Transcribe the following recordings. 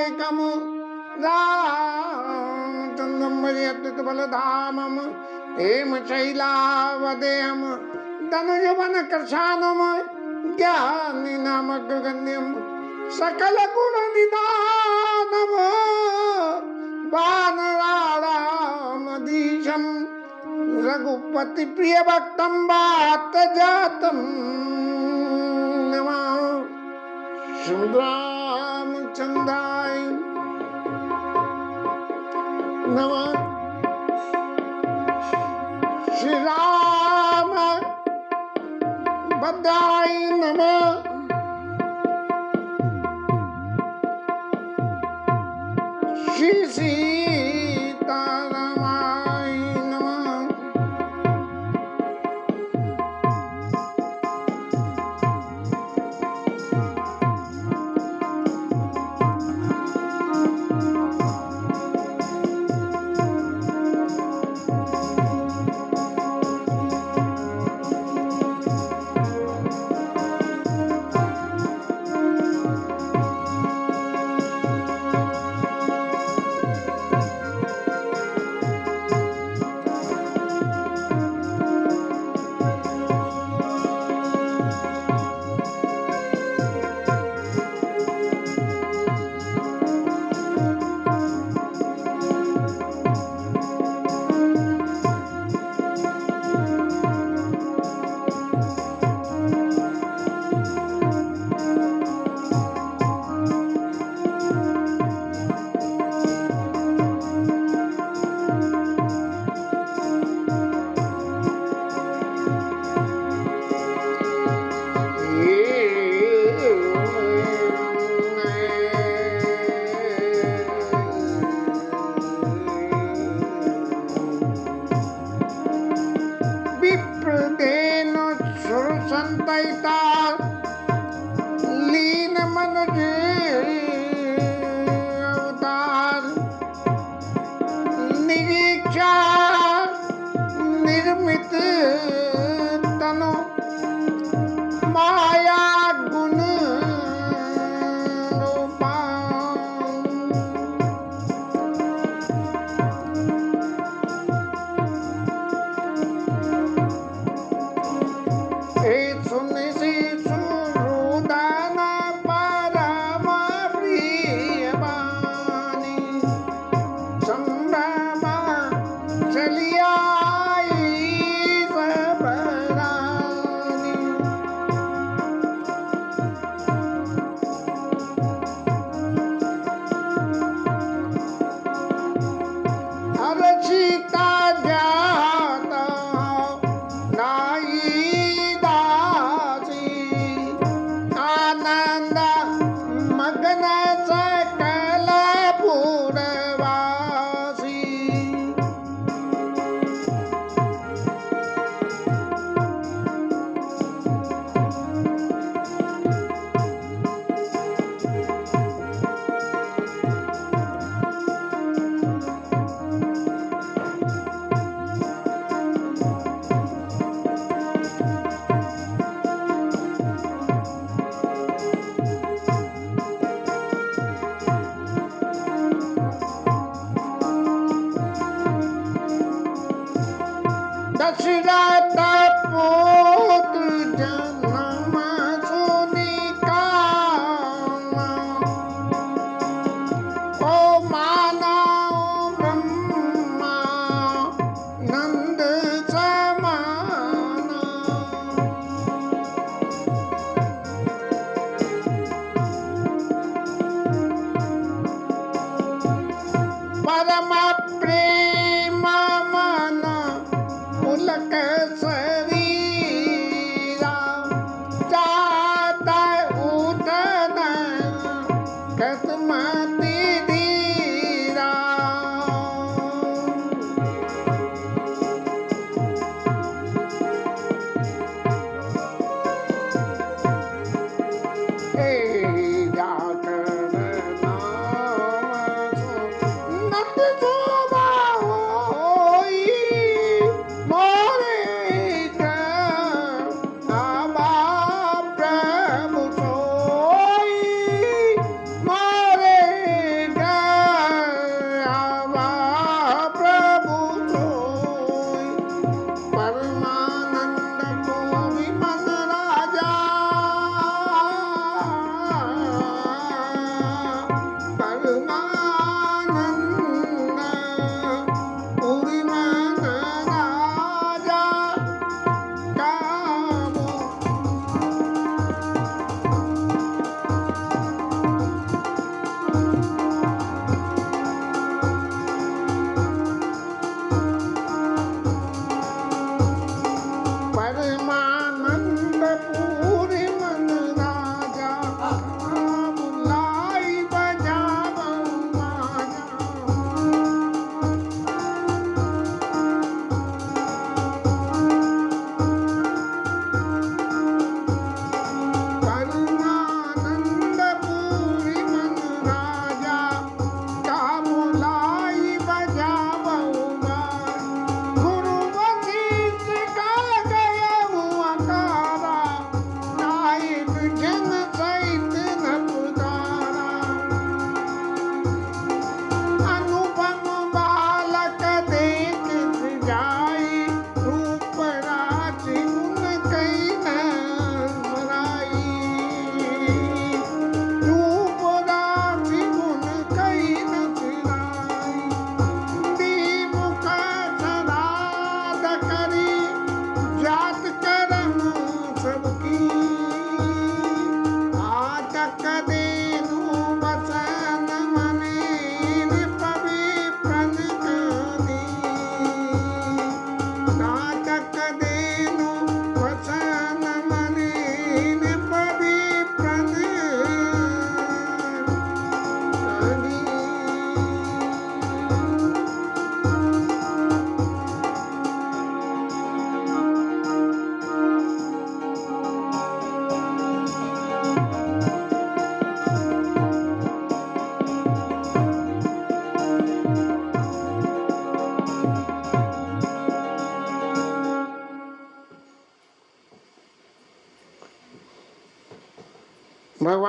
एकम रामचंद्रम भजत बलधामम हेम शैलावदेयम धनुजवन कृशानम ज्ञानी नामग्रगण्यम सकल गुण निदानम वानराणामधीशम रघुपति प्रिय भक्तम वात जातम नमः श्रीरामचंद्राय नमः श्री राम भद्राय नमः श्री सीतारामाय नमः लीन मन के अवतार निरीक्षा निर्मित तनु माया गुण दशरथ पुत्र जन्म सुनिकामा ओ मानव ब्रह्मा नंद समाना परम प्रेम मन पुलक शरीरा जाता उठन कसमति धीरा हे जाकर नाम नंद शोभा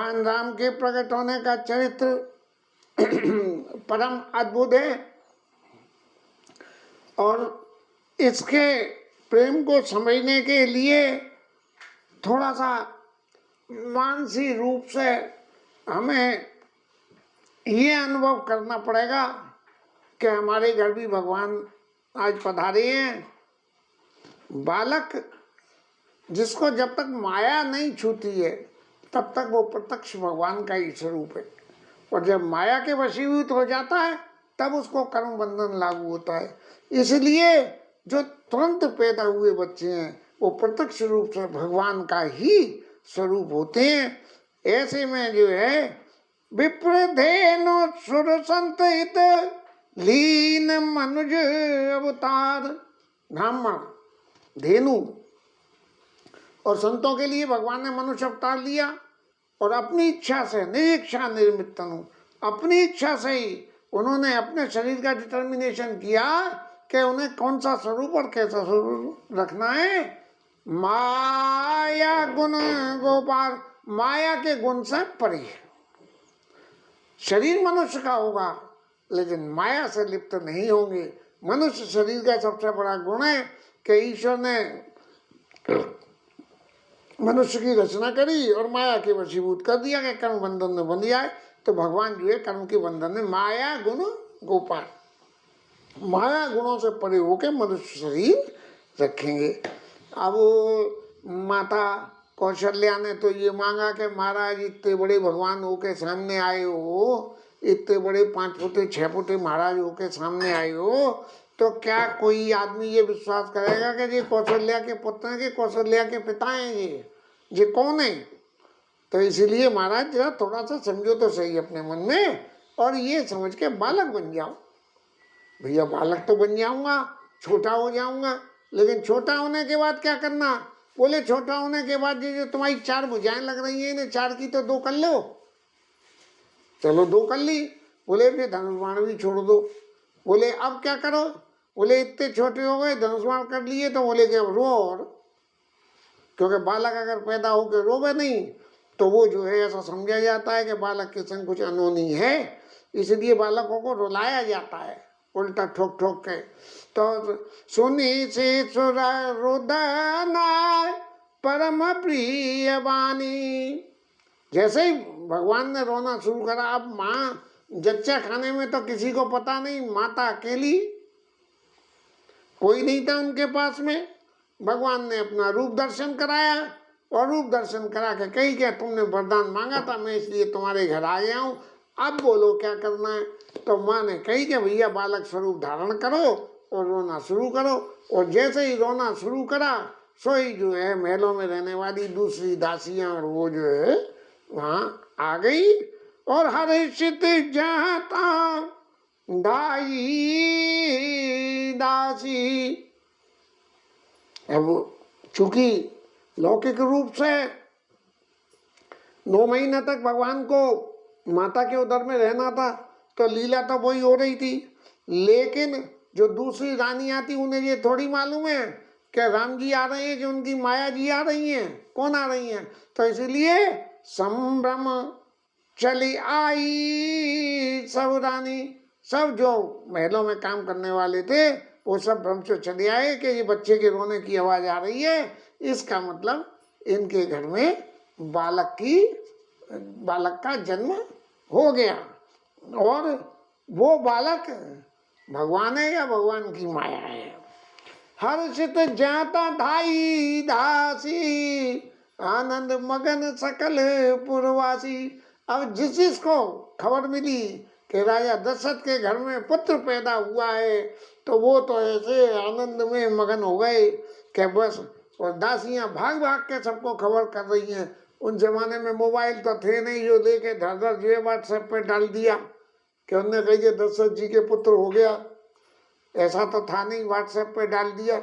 भगवान राम के प्रकट होने का चरित्र परम अद्भुत है और इसके प्रेम को समझने के लिए थोड़ा सा मानसिक रूप से हमें ये अनुभव करना पड़ेगा कि हमारे घर भी भगवान आज पधारे हैं। बालक जिसको जब तक माया नहीं छूती है तब तक वो प्रत्यक्ष भगवान का ही स्वरूप है, और जब माया के वशीभूत हो जाता है तब उसको कर्म बंधन लागू होता है। इसलिए जो तुरंत पैदा हुए बच्चे हैं वो प्रत्यक्ष रूप से भगवान का ही स्वरूप होते हैं। ऐसे में जो है विप्रधेनु सुर संत हित लीन मनुज अवतार, ब्राह्मण धेनु और संतों के लिए भगवान ने मनुष्य अवतार लिया और अपनी इच्छा से निरीक्षा निर्मितनु, अपनी इच्छा से ही उन्होंने अपने शरीर का डिटर्मिनेशन किया कि उन्हें कौन सा स्वरूप और कैसा स्वरूप रखना है। माया गुण गोपाल, माया के गुण से परे। शरीर मनुष्य का होगा लेकिन माया से लिप्त नहीं होंगे। मनुष्य शरीर का सबसे बड़ा गुण है कि ईश्वर ने मनुष्य की रचना करी और माया के वशीभूत कर दिया कि कर्म बंधन में बंध जाए। तो भगवान जो है कर्म के बंधन में माया गुण गोपाल, माया गुणों से परे होकर मनुष्य शरीर रखेंगे। अब माता कौशल्या ने तो ये मांगा कि महाराज इतने बड़े भगवान होके सामने आए हो, इतने बड़े 5 फुटे 6 फुटे महाराज होके सामने आए हो, तो क्या कोई आदमी ये विश्वास करेगा कि ये कौशल्या के पुत्र हैं कि कौशल्या के पिता हैं? ये कौन है? तो इसीलिए महाराज जरा थोड़ा सा समझो तो सही अपने मन में और ये समझ के बालक बन जाओ। भैया बालक तो बन जाऊंगा, छोटा हो जाऊंगा, लेकिन छोटा होने के बाद क्या करना? बोले छोटा होने के बाद जो तुम्हारी 4 भुजाएं लग रही हैं इन्हें 4 की तो 2 कर लो। चलो 2 कर ली। बोले फिर धनुष बाण भी छोड़ दो। बोले अब क्या करो? बोले इतने छोटे हो गए, धनुष बाण कर लिए, तो बोले कि अब रो। और क्योंकि बालक अगर पैदा होकर रोवे नहीं तो वो जो है ऐसा समझा जाता है कि बालक के संग कुछ अनहोनी है, इसलिए बालकों को रुलाया जाता है उल्टा ठोक ठोक के। तो सुनी से सुर रुदना परम प्रिय वाणी, जैसे ही भगवान ने रोना शुरू करा, अब माँ जच्चा खाने में तो किसी को पता नहीं, माता अकेली, कोई नहीं था उनके पास में। भगवान ने अपना रूप दर्शन कराया और रूप दर्शन करा के कही क्या तुमने वरदान मांगा था, मैं इसलिए तुम्हारे घर आ गया हूँ, अब बोलो क्या करना है। तो माँ ने कही कि भैया बालक स्वरूप धारण करो और रोना शुरू करो। और जैसे ही रोना शुरू करा सोई जो है महलों में रहने वाली दूसरी दासियां और वो जो है वहाँ आ गई और हर्षित जाता दाई दासी। अब चूंकि लौकिक रूप से 9 महीने तक भगवान को माता के उदर में रहना था तो लीला तो वही हो रही थी, लेकिन जो दूसरी रानियां थी उन्हें ये थोड़ी मालूम है कि राम जी आ रहे हैं, जो उनकी माया जी आ रही हैं। कौन आ रही हैं? तो इसलिए संभ्रम चली आई सब रानी, सब जो महलों में काम करने वाले थे वो सब भ्रम से चले आए कि ये बच्चे के रोने की आवाज आ रही है, इसका मतलब इनके घर में बालक का जन्म हो गया। और वो बालक भगवान है या भगवान की माया है। हर्षित जाता धाई दासी आनंद मगन सकल पुरवासी। अब जिसको खबर मिली कि राजा दशरथ के घर में पुत्र पैदा हुआ है तो वो तो ऐसे आनंद में मगन हो गए कि बस। और दासियां भाग भाग के सबको खबर कर रही हैं। उन जमाने में मोबाइल तो थे नहीं जो लेके धर जो है व्हाट्सएप पे डाल दिया कि उनने कही दशरथ जी के पुत्र हो गया, ऐसा तो था नहीं, व्हाट्सएप पे डाल दिया।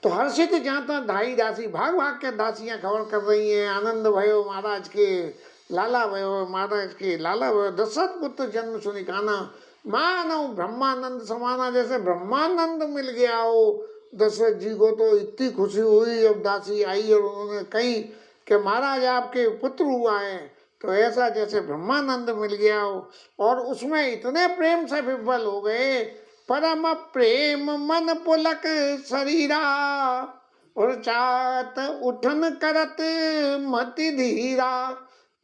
तो हर्षित जाता धाई दासी, भाग भाग के दासियां खबर कर रही हैं, आनंद भयो महाराज के लाला भयो, महाराज के लाला भयो, दशरथ पुत्र जन्म सुनी काना, मानो ब्रह्मानंद समाना, जैसे ब्रह्मानंद मिल गया हो दशरथ जी को। तो इतनी खुशी हुई जब दासी आई और उन्होंने कही कि महाराज आपके पुत्र हुआ है, तो ऐसा जैसे ब्रह्मानंद मिल गया हो। और उसमें इतने प्रेम से विह्वल हो गए, परम प्रेम मन पुलक शरीरा, और चात उठन करत मति धीरा।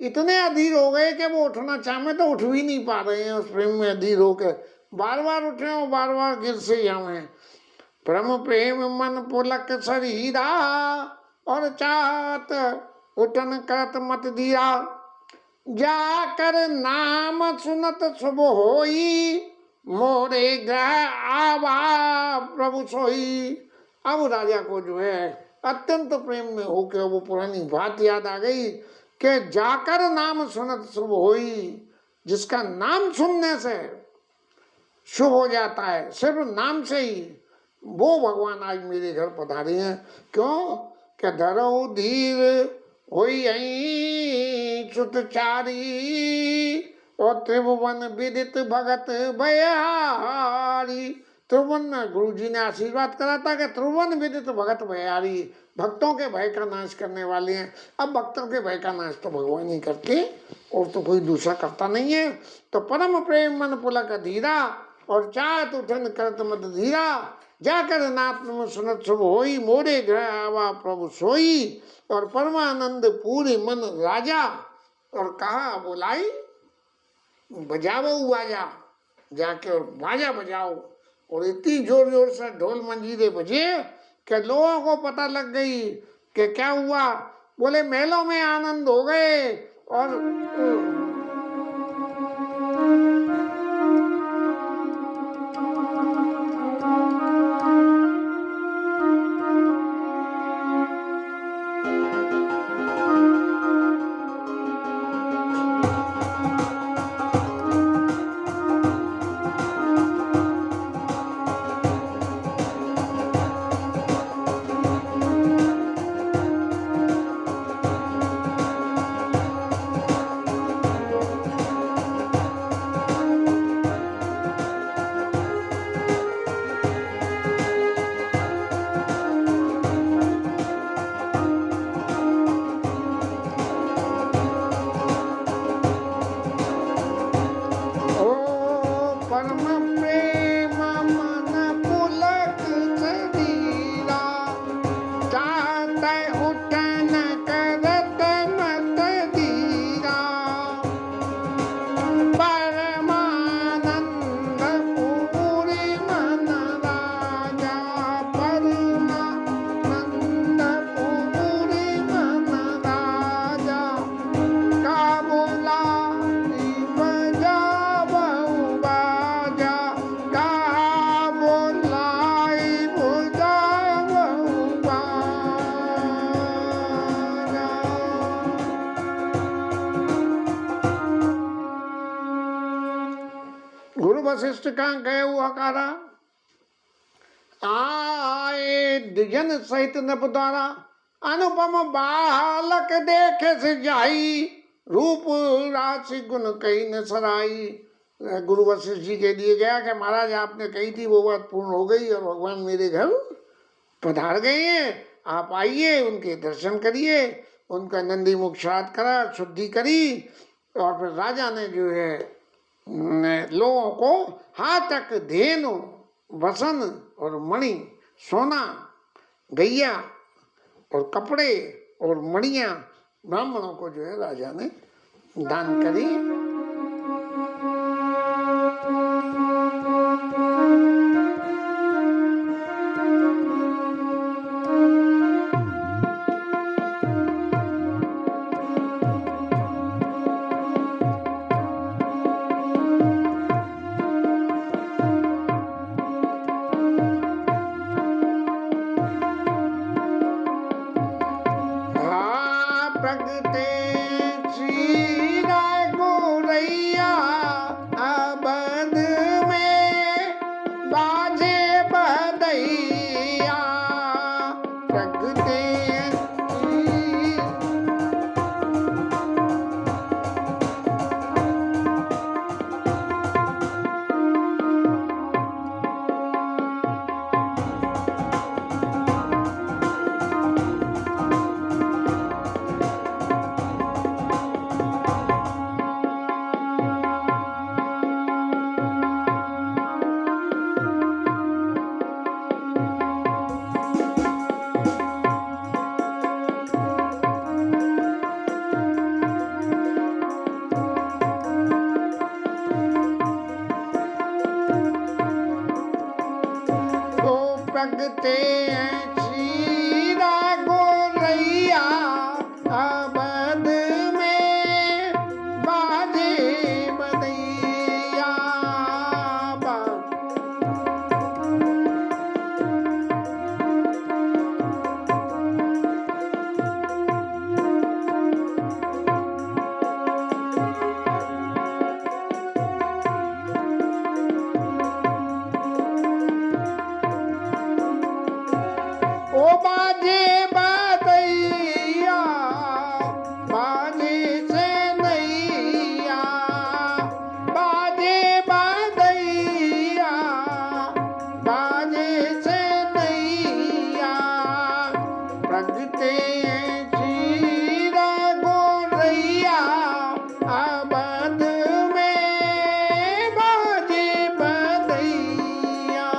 इतने अधीर हो गए कि वो उठना चाहे तो उठ भी नहीं पा रहे हैं, उस प्रेम में अधीर होकर बार बार उठे और बार बार गिर से जावे। परम प्रेम मन पुलक शरीरा, और चात उठन करत मत धीरा। जाकर नाम सुनत शुभ होई, मोरे ग्रह आवा प्रभु सोई। अब राजा को जो है अत्यंत प्रेम में होकर वो पुरानी बात याद आ गई कि जाकर नाम सुनत शुभ होई, जिसका नाम सुनने से शुभ हो जाता है, सिर्फ नाम से ही, वो भगवान आज मेरे घर पधारे हैं। क्यों? कि धरो धीर होई सुतचारी, और त्रिभुवन विदित भगत भयहारी। त्रिभुवन गुरु जी ने आशीर्वाद करा था कि त्रिभुवन विदित भगत भयहारी, भक्तों के भय का नाश करने वाले हैं। अब भक्तों के भय का नाश तो भगवान ही करते, और तो कोई दूसरा करता नहीं है। तो परम प्रेम मन पुलक धीरा, और चात उठन करत मत धीरा। जाकर नाम सुनत शुभ होई, मोरे ग्रह आवा प्रभु सोई। और परमानंद पूरे मन राजा, और कहा बोलाई बजाओ बाजा, जाके और बाजा बजाओ। और इतनी जोर जोर से ढोल मंजीरे बजे कि लोगों को पता लग गई कि क्या हुआ। बोले महलों में आनंद हो गए। और गुरु वशिष्ठ कहाँ गए हुआ कारा, आए द्विजन सहित नभ द्वारा। अनुपम बालक देखे से जाई, रूप राशि गुण कही न सराई। गुरु वशिष्ठ जी के लिए गया कि महाराज आपने कही थी वो बात पूर्ण हो गई, और भगवान मेरे घर पधार गए हैं, आप आइए, उनके दर्शन करिए। उनका नंदी मुख श्राद्ध करा, शुद्धि करी, और फिर राजा ने जो है लोगों को हाथक धेनु वसन और मणि, सोना, गैया और कपड़े और मणियां ब्राह्मणों को जो है राजा ने दान करी। प्रगटे श्री राय गोरैया, प्रगटे शीरा गोरैया अवध में बाजे बदैया ओ बाजे बदैया बाजे से नैया बाजे बदैया बाजे से नैया प्रगटे शीरा गोरैया अवध में बाजे बदैया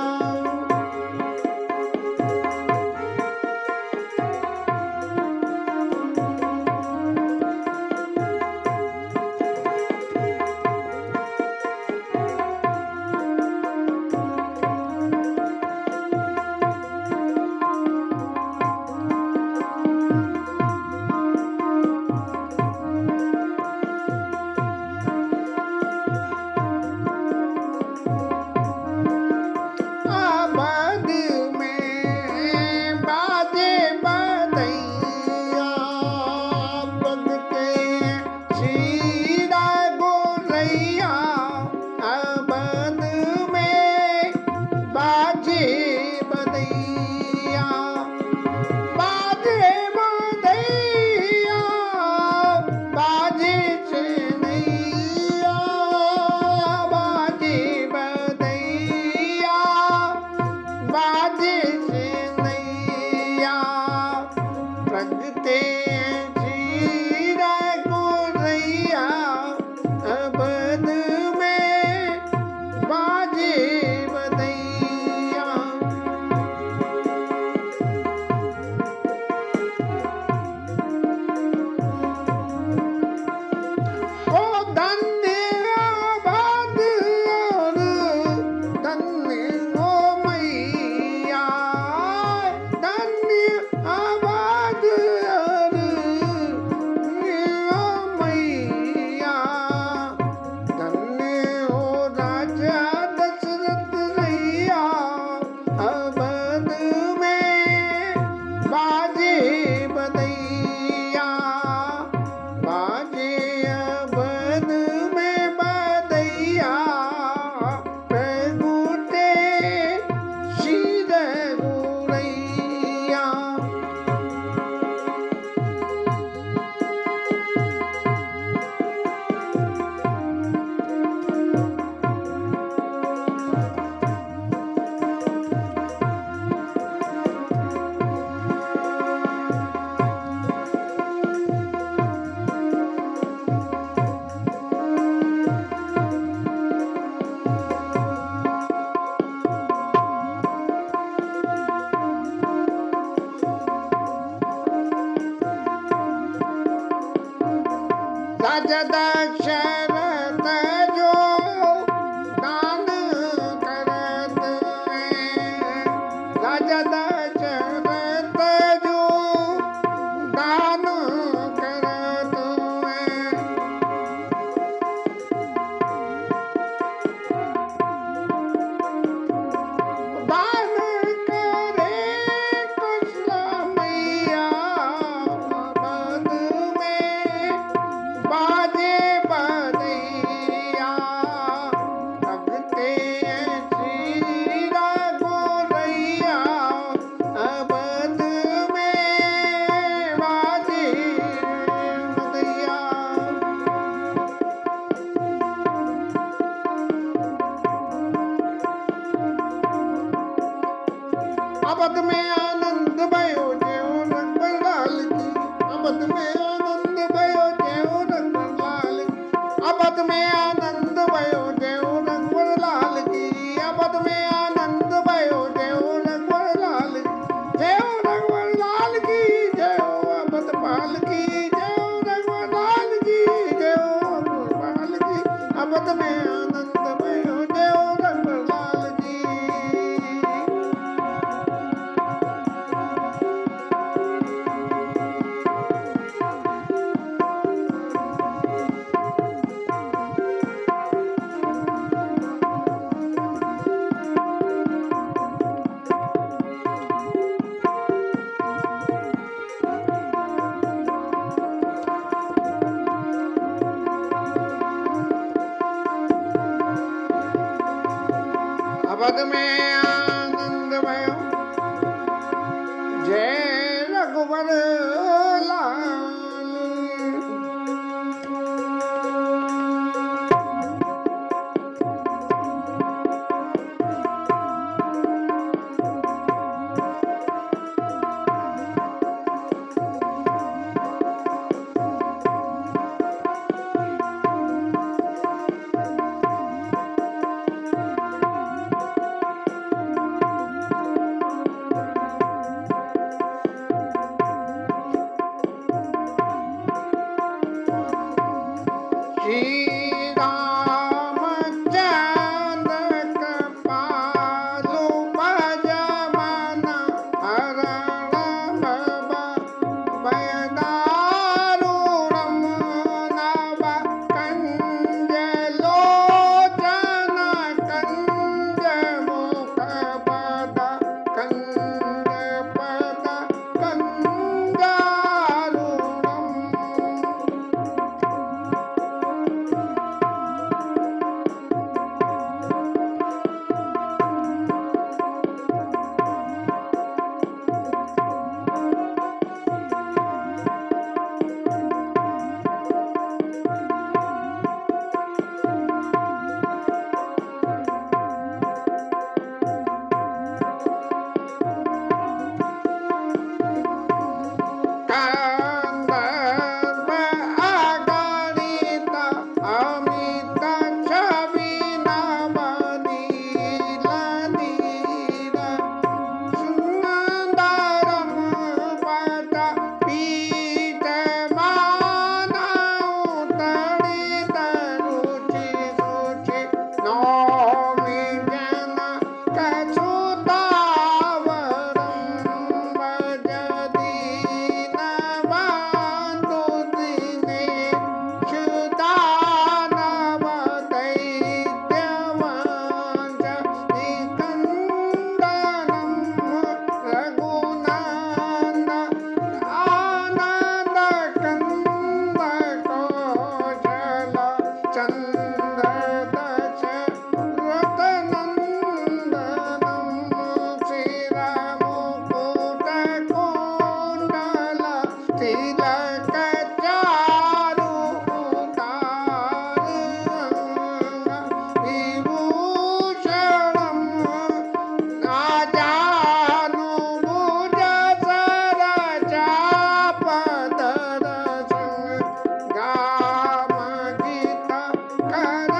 अवध में बाजे बदैया प्रगटे शीरा गोरैया अवध में बाजे बदैया बाजे बदैया बाजे से नैया बाजे बदैया बाजे से नैया प्रगटे शीरा गोरैया अवध में बाजे बदैया ओ धन्य अवध और धन्य ओ मैया धन्य अवध और धन्य ओ मैया धन्य ओ राजा दशरथ रैया अवध में बाजे बदैया बाजे अवध में बदैया प्रगटे शीरा गोरैया राजा दशरथ जो दान करत है राजा दशरथ जो दान करत है दान करे कुशला मैया अवध में बाजे बदैया प्रगटे शीरा गोरैया अवध में बाजे बदैया अवध में आनंद भयो जेऊ रंग लाल की अवध में आनंद भयो जेऊ रंग लाल की अवध में आनंद भयो जेऊ रंग लाल की अवध में आनंद भयो जेऊ रंग लाल की जेऊ रंग लाल की जेऊ अवध पाल की जेऊ रंग लाल की जेऊ अवध पाल की अवध में आनंद भयो जेऊ रंग लाल की अवध में आनंद भयो जय रघुवर लाल। God.